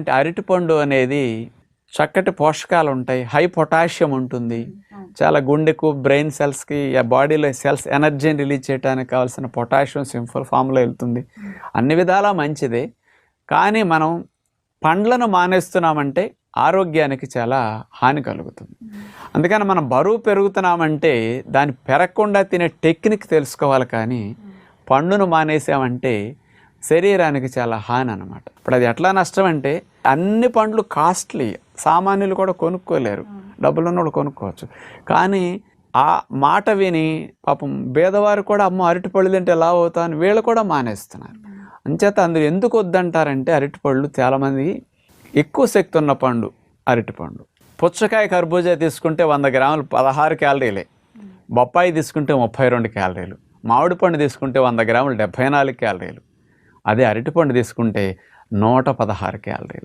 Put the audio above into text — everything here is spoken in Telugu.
అంటే అరటిపండు అనేది చక్కటి పోషకాలు ఉంటాయి, హై పొటాషియం ఉంటుంది, చాలా గుండెకు బ్రెయిన్ సెల్స్కి బాడీలో సెల్స్ ఎనర్జీని రిలీజ్ చేయడానికి కావాల్సిన పొటాషియం సింపుల్ ఫామ్లో వెళ్తుంది, అన్ని విధాలా మంచిదే. కానీ మనం పండ్లను మానేస్తున్నామంటే ఆరోగ్యానికి చాలా హాని కలుగుతుంది. అందుకని మనం బరువు పెరుగుతున్నామంటే దాన్ని పెరగకుండా తినే టెక్నిక్ తెలుసుకోవాలి. కానీ పండును మానేసామంటే శరీరానికి చాలా హాని అన్నమాట. ఇప్పుడు అది ఎట్లా నష్టం అంటే అన్ని పండ్లు కాస్ట్లీ, సామాన్యులు కూడా కొనుక్కోలేరు, డబ్బులు ఉన్నోళ్ళు కొనుక్కోవచ్చు. కానీ ఆ మాట విని పాపం పేదవారు కూడా అమ్మ అరటిపళ్ళు తింటే లావు అవుతా అని వీళ్ళు కూడా మానేస్తున్నారు. అంచేత అందులో ఎందుకు వద్దంటారంటే అరటిపళ్ళు చాలామంది ఎక్కువ శక్తి ఉన్న పండు అరటిపండు. పుచ్చకాయ కర్బూజా తీసుకుంటే 100 గ్రాములు 16 క్యాలరీలే, బొప్పాయి తీసుకుంటే 32 క్యాలరీలు, మామిడి పండు తీసుకుంటే 100 గ్రాములు 74 క్యాలరీలు, అదే అరటిపండు తీసుకుంటే 116 క్యాలరీలు.